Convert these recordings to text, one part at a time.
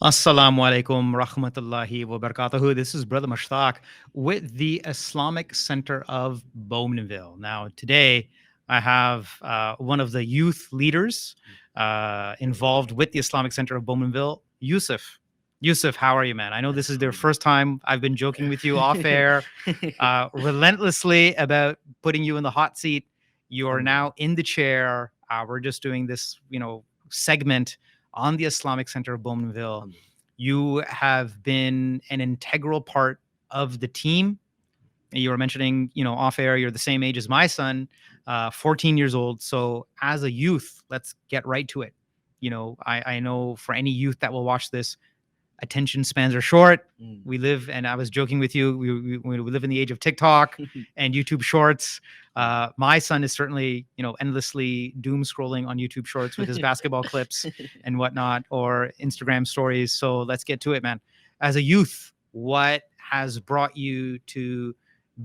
Assalamu alaikum rahmatullahi wa barakatuhu. This is Brother Mushtaq with the Islamic Center of Bowmanville. Now, today I have one of the youth leaders involved with the Islamic Center of Bowmanville, Yusuf. Yusuf, how are you, man? I know this is their first time. I've been joking with you off air relentlessly about putting you in the hot seat. You are now in the chair. We're just doing this, segment on the Islamic Center of Bowmanville. You have been an integral part of the team. You were mentioning, off air, you're the same age as my son, 14 years old. So as a youth, let's get right to it. I know for any youth that will watch this, attention spans are short. We live, and I was joking with you, we live in the age of TikTok and YouTube Shorts. My son is certainly, endlessly doom scrolling on YouTube Shorts with his basketball clips and whatnot, or Instagram stories. So let's get to it, man. As a youth, what has brought you to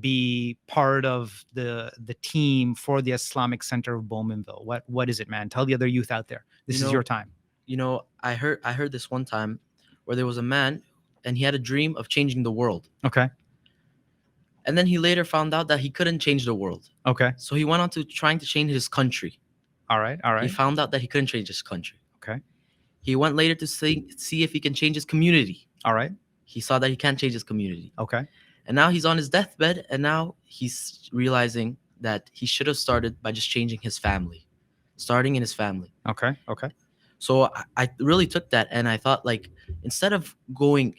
be part of the team for the Islamic Center of Bowmanville? What is it, man? Tell the other youth out there. This is your time. I heard this one time where there was a man and he had a dream of changing the world. Okay. And then he later found out that he couldn't change the world. Okay. So he went on to trying to change his country. All right. He found out that he couldn't change his country. Okay. He went later to see if he can change his community. All right. He saw that he can't change his community. Okay. And now he's on his deathbed, and now he's realizing that he should have started by just changing his family, starting in his family. Okay. Okay. So I really took that, and I thought, instead of going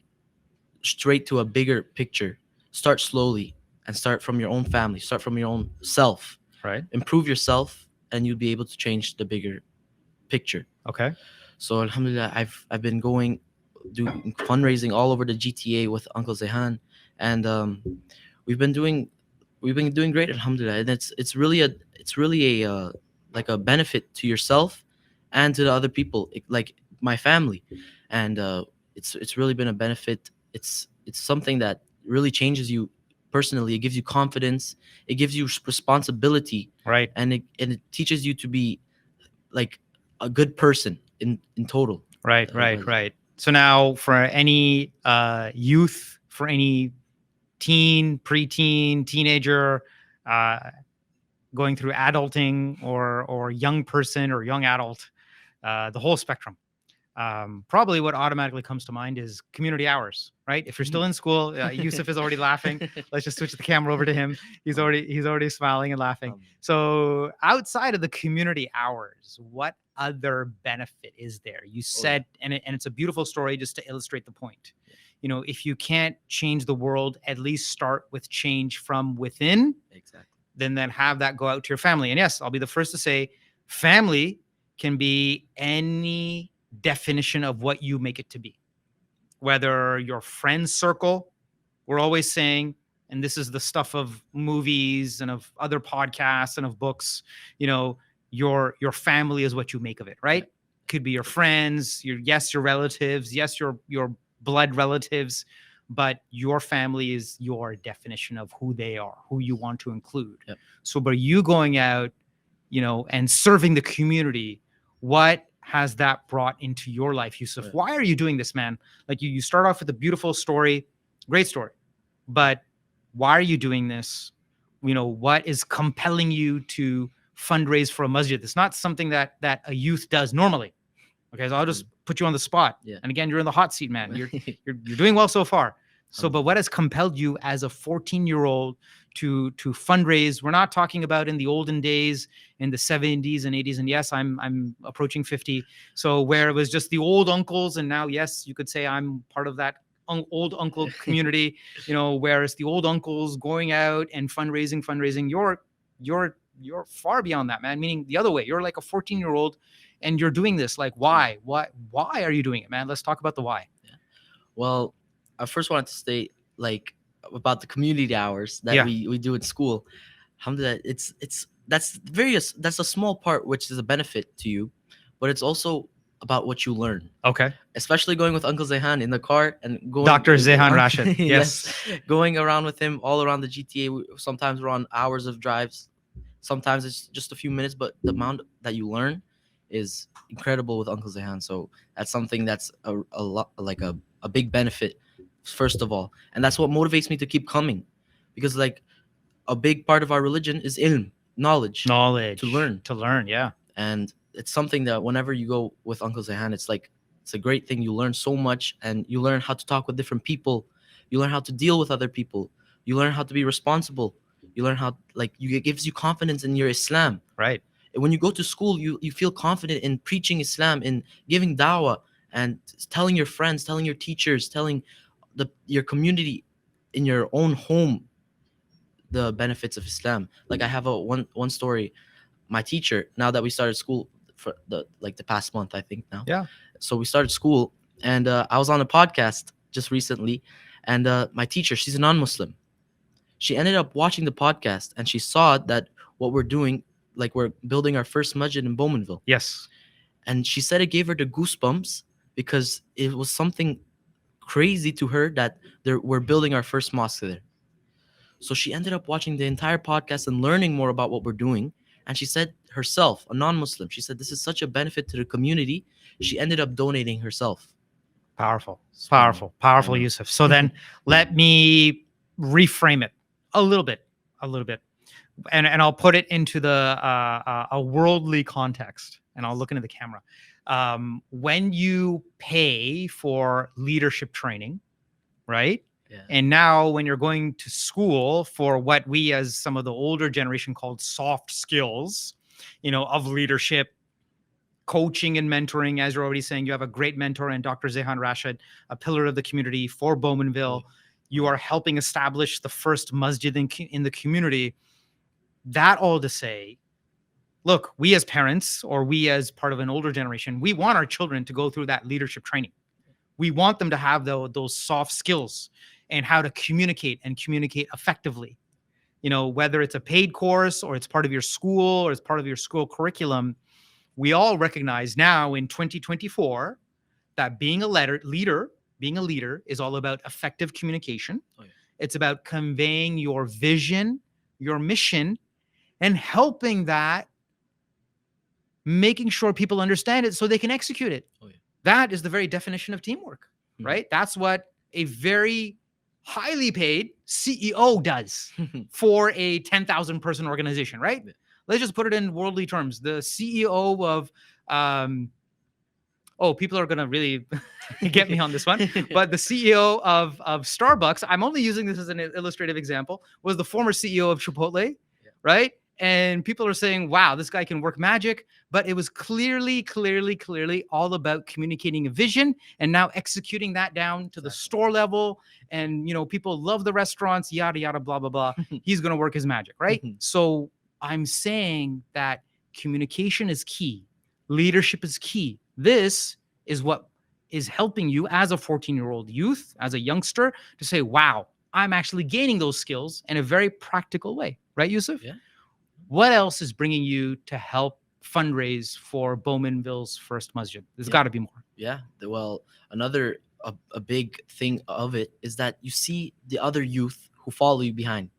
straight to a bigger picture, start slowly and start from your own family, start from your own self. Right. Improve yourself, and you'll be able to change the bigger picture. Okay. So alhamdulillah, I've been doing fundraising all over the GTA with Uncle Zehan, and we've been doing great, alhamdulillah. And it's really a benefit to yourself and to the other people, like my family, and it's really been a benefit. It's something that really changes you personally. It gives you confidence. It gives you responsibility, right? And it teaches you to be like a good person in total. Right. So now, for any youth, for any teen, preteen, teenager, going through adulting, or young person or young adult, the whole spectrum. Probably what automatically comes to mind is community hours, right? If you're still in school, Yusuf is already laughing. Let's just switch the camera over to him. He's already smiling and laughing. So outside of the community hours, what other benefit is there? You said, and it's a beautiful story just to illustrate the point. If you can't change the world, at least start with change from within. Exactly. Then have that go out to your family. And yes, I'll be the first to say, family can be any definition of what you make it to be. Whether your friend circle, we're always saying, and this is the stuff of movies and of other podcasts and of books, your family is what you make of it, right? Could be your friends, your relatives, yes, your blood relatives, but your family is your definition of who they are, who you want to include. Yep. So by you going out, and serving the community, what has that brought into your life, Yusuf? Right. Why are you doing this, man? Like you start off with a beautiful story, great story, but why are you doing this? What is compelling you to fundraise for a masjid? It's not something that a youth does normally. Okay, so I'll just put you on the spot. Yeah. And again, you're in the hot seat, man. You're doing well so far. So, but what has compelled you as a 14-year-old to fundraise? We're not talking about in the olden days, in the 70s and 80s. And yes, I'm approaching 50. So where it was just the old uncles, and now, yes, you could say I'm part of that old uncle community. Where it's the old uncles going out and fundraising. You're far beyond that, man. Meaning the other way. You're like a 14-year-old, and you're doing this. Like, why? Why are you doing it, man? Let's talk about the why. Yeah. Well, I first wanted to state about the community hours that we do in school. Alhamdulillah, that's a small part, which is a benefit to you, but it's also about what you learn. Okay. Especially going with Uncle Zehan in the car and going. Dr. Zehan Rashid. Yes. Going around with him all around the GTA. Sometimes we're on hours of drives. Sometimes it's just a few minutes, but the amount that you learn is incredible with Uncle Zehan. So that's something that's a lot like a big benefit, first of all, and that's what motivates me to keep coming, because like a big part of our religion is ilm, knowledge, to Knowledge learn. to learn. Yeah. And it's something that whenever you go with Uncle Zehan, it's like it's a great thing. You learn so much, and you learn how to talk with different people. You learn how to deal with other people. You learn how to be responsible. You learn how like you it gives you confidence in your Islam. Right. And when you go to school, you feel confident in preaching Islam, in giving dawah, and telling your friends, telling your teachers, telling your community in your own home the benefits of Islam. Like I have a one story. My teacher, now that we started school for the past month, I think now. Yeah. So we started school, and I was on a podcast just recently, and my teacher, she's a non-Muslim. She ended up watching the podcast, and she saw that what we're doing, like we're building our first masjid in Bowmanville, Yes. and she said it gave her the goosebumps because it was something crazy to her that we're building our first mosque there. So she ended up watching the entire podcast and learning more about what we're doing. And she said herself, a non-Muslim, she said this is such a benefit to the community. She ended up donating herself. Powerful. Subhanallah. Powerful, I know. Yusuf. So then let me reframe it a little bit, and I'll put it into a worldly context, and I'll look into the camera. When you pay for leadership training, right? Yeah. And now when you're going to school for what we as some of the older generation called soft skills, of leadership, coaching and mentoring, as you're already saying, you have a great mentor in Dr. Zehan Rashid, a pillar of the community for Bowmanville. You are helping establish the first masjid in the community. That all to say, look, we as parents, or we as part of an older generation, we want our children to go through that leadership training. We want them to have those soft skills and how to communicate effectively. Whether it's a paid course or it's part of your school or it's part of your school curriculum, we all recognize now in 2024 that being a leader is all about effective communication. Oh, yeah. It's about conveying your vision, your mission, and helping that, making sure people understand it so they can execute it. Oh, yeah. That is the very definition of teamwork, right? That's what a very highly paid CEO does for a 10,000 person organization, right? Yeah. Let's just put it in worldly terms. The CEO of, people are going to really get me on this one, but the CEO of Starbucks, I'm only using this as an illustrative example, was the former CEO of Chipotle, right? And people are saying, wow, this guy can work magic. But it was clearly all about communicating a vision and now executing that down to the store level. And, people love the restaurants, yada, yada, blah, blah, blah. He's going to work his magic, right? So I'm saying that communication is key. Leadership is key. This is what is helping you as a 14-year-old youth, as a youngster, to say, wow, I'm actually gaining those skills in a very practical way. Right, Yusuf? Yeah. What else is bringing you to help fundraise for Bowmanville's first masjid? There's got to be more. Yeah. Well, another a big thing of it is that you see the other youth who follow you behind,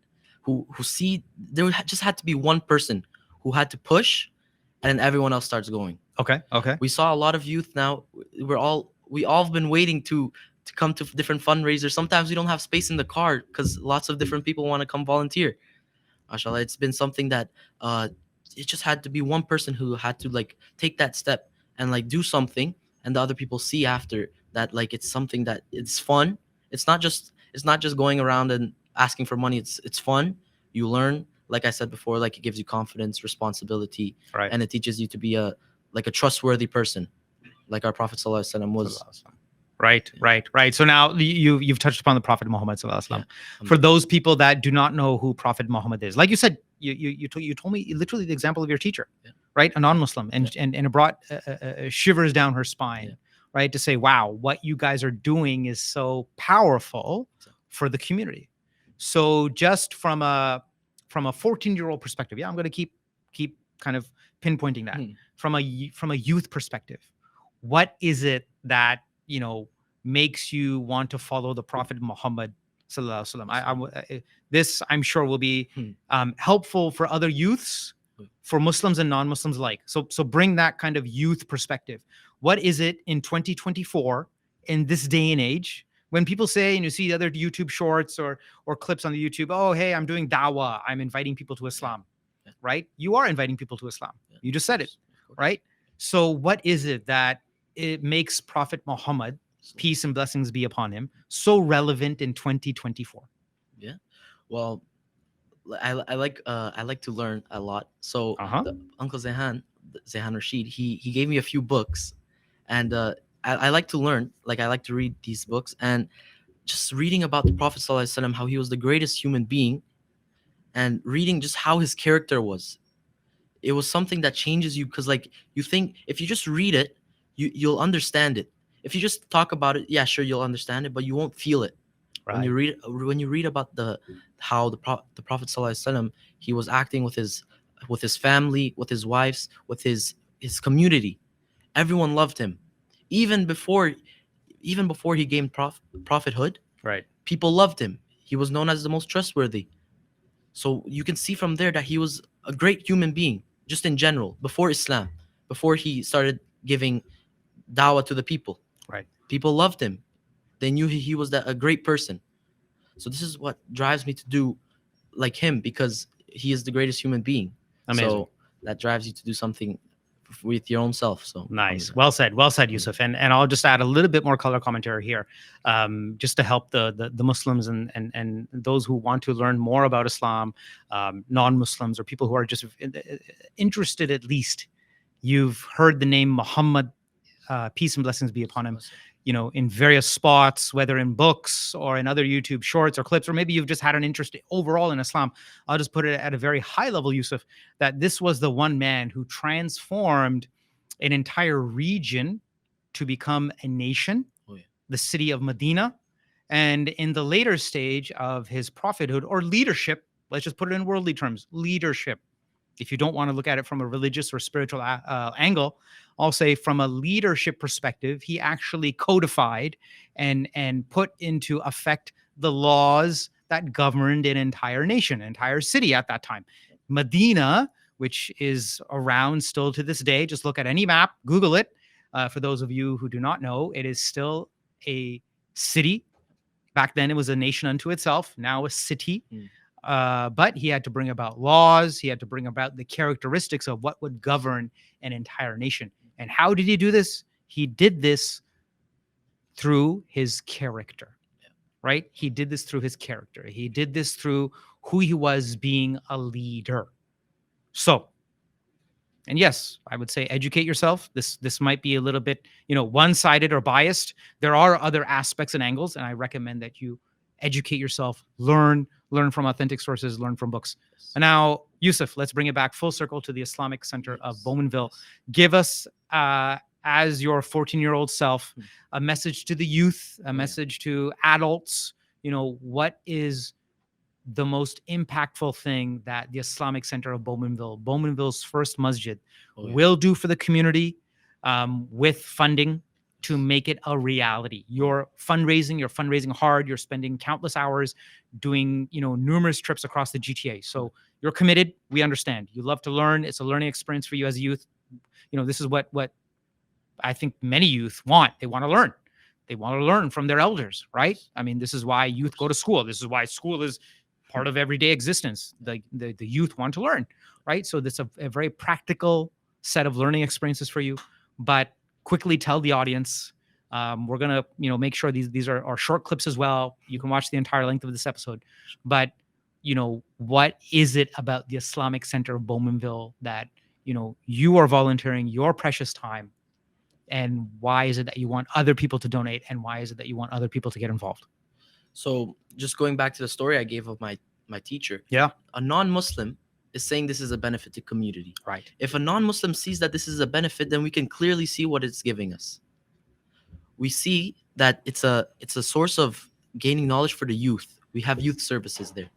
who see there just had to be one person who had to push, and then everyone else starts going. Okay. We saw a lot of youth now. We all have been waiting to come to different fundraisers. Sometimes we don't have space in the car because lots of different people want to come volunteer. Mashallah, it's been something that it just had to be one person who had to like take that step and like do something, and the other people see after that like it's something that it's fun. It's not just going around and asking for money. It's fun. You learn, like I said before, like it gives you confidence, responsibility, Right. and it teaches you to be a trustworthy person, like our Prophet Sallallahu Alaihi Wasallam was. Right. So now you've touched upon the Prophet Muhammad Sallallahu Alaihi Wasallam. Yeah. For those people that do not know who Prophet Muhammad is, like you said, you told me literally the example of your teacher, right? A non-Muslim, and it brought shivers down her spine, right? To say, wow, what you guys are doing is so powerful for the community. So just from a 14-year-old perspective, I'm going to keep kind of pinpointing that from a youth perspective. What is it that makes you want to follow the Prophet Muhammad Sallallahu Alaihi Wasallam? This I'm sure will be helpful for other youths for Muslims and non-Muslims alike. So bring that kind of youth perspective. What is it in 2024 in this day and age when people say, and you see other YouTube shorts or clips on the YouTube, oh hey, I'm doing dawah, I'm inviting people to Islam, right? You are inviting people to Islam. You just said it, right? So what is it that it makes Prophet Muhammad, peace and blessings be upon him, so relevant in 2024? Yeah. Well, I like to learn a lot. So Uncle Zehan Rashid, he gave me a few books, and I like to learn. Like I like to read these books, and just reading about the Prophet Sallallahu Alaihi Wasallam, how he was the greatest human being, and reading just how his character was. It was something that changes you, because like you think if you just read it, you'll understand it. If you just talk about it, yeah, sure, you'll understand it, but you won't feel it. Right. When you read about how the Prophet Sallallahu Alaihi Wasallam, he was acting with his family, with his wives, with his community. Everyone loved him, even before he gained prophethood. Right. People loved him. He was known as the most trustworthy. So you can see from there that he was a great human being, just in general, before Islam, before he started giving dawah to the people. Right. People loved him. They knew he was a great person. So this is what drives me to do like him, because he is the greatest human being. Amazing. So that drives you to do something with your own self. So nice. Well said, Yusuf. And I'll just add a little bit more color commentary here, just to help the Muslims and those who want to learn more about Islam, non-Muslims or people who are just interested. At least you've heard the name Muhammad, peace and blessings be upon him, in various spots, whether in books or in other YouTube shorts or clips, or maybe you've just had an interest overall in Islam. I'll just put it at a very high level, Yusuf, that this was the one man who transformed an entire region to become a nation, the city of Medina. And in the later stage of his prophethood or leadership, let's just put it in worldly terms, leadership. If you don't want to look at it from a religious or spiritual angle, I'll say from a leadership perspective, he actually codified and put into effect the laws that governed an entire nation, an entire city at that time. Medina, which is around still to this day, just look at any map, Google it. For those of you who do not know, it is still a city. Back then, it was a nation unto itself, now a city. But he had to bring about laws. He had to bring about the characteristics of what would govern an entire nation. And how did he do this? He did this through his character, right? He did this through his character. He did this through who he was being a leader. So, and yes, I would say educate yourself. This might be a little bit, one-sided or biased. There are other aspects and angles, and I recommend that you educate yourself, learn from authentic sources, learn from books. And now, Yusuf, let's bring it back full circle to the Islamic Center of Bowmanville. Give us, as your 14-year-old self, a message to the youth, a message to adults. What is the most impactful thing that the Islamic Center of Bowmanville's first masjid, will do for the community, with funding, to make it a reality? You're fundraising hard, you're spending countless hours doing, numerous trips across the GTA. So you're committed. We understand. You love to learn. It's a learning experience for you as a youth. This is what I think many youth want. They want to learn. They want to learn from their elders, right? I mean, this is why youth go to school. This is why school is part of everyday existence. The youth want to learn, right? So this is a very practical set of learning experiences for you. But quickly tell the audience, we're gonna make sure these are short clips as well. You can watch the entire length of this episode, but what is it about the Islamic Center of Bowmanville that you are volunteering your precious time, and why is it that you want other people to donate, and why is it that you want other people to get involved? So just going back to the story I gave of my teacher, a non-Muslim is saying this is a benefit to community. Right. If a non-Muslim sees that this is a benefit, then we can clearly see what it's giving us. We see that it's a source of gaining knowledge for the youth. We have youth services there.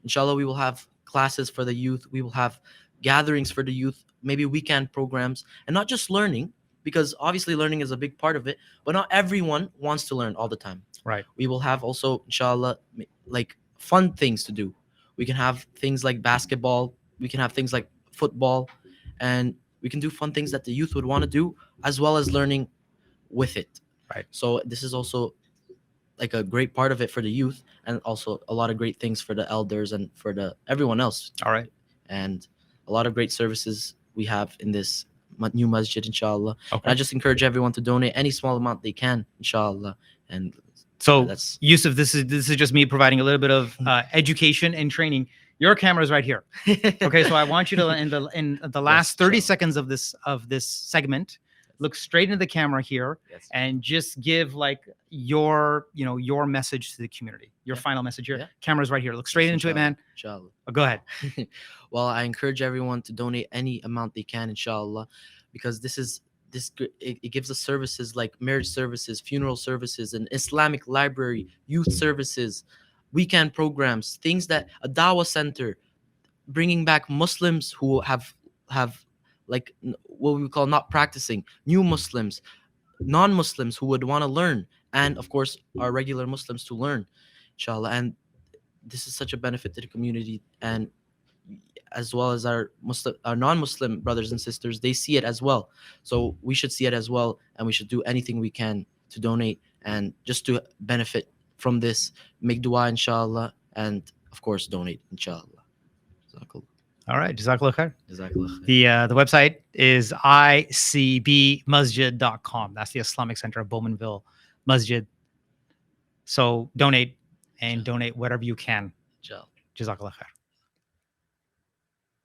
Inshallah, we will have classes for the youth. We will have gatherings for the youth, maybe weekend programs, and not just learning, because obviously learning is a big part of it, but not everyone wants to learn all the time. Right. We will have also, inshallah, like fun things to do. We can have things like basketball. We can have things like football, and we can do fun things that the youth would want to do, as well as learning with it. Right. So this is also like a great part of it for the youth, and also a lot of great things for the elders and for the everyone else. All right. And a lot of great services we have in this new masjid, inshallah. And I Okay. just encourage everyone to donate any small amount they can, inshallah. And So, that's Yusuf, this is just me providing a little bit of education and training. Your camera is right here. Okay, so I want you to in the last 30 inshallah. seconds of this segment, look straight into the camera here Yes. and just give like your message to the community. Your Yeah. final message here. Yeah. Camera's right here. Look straight Yes, into it, man. Inshallah. Go ahead. Well, I encourage everyone to donate any amount they can, inshallah, because it gives us services like marriage services, funeral services, an Islamic library, youth services, weekend programs, things that a dawah center, bringing back Muslims who have like what we call not practicing, new Muslims, non-Muslims who would want to learn, and of course our regular Muslims to learn, inshallah. And this is such a benefit to the community, and as well as our non-Muslim brothers and sisters, they see it as well. So we should see it as well, and we should do anything we can to donate and just to benefit from this. Make dua, inshallah, and of course donate, inshallah. Jazakallah. All right. Jazakallah khair. Jazakallah khair. The website is icbmasjid.com. That's the Islamic Center of Bowmanville Masjid. So donate and donate whatever you can. Inshallah. Jazakallah khair.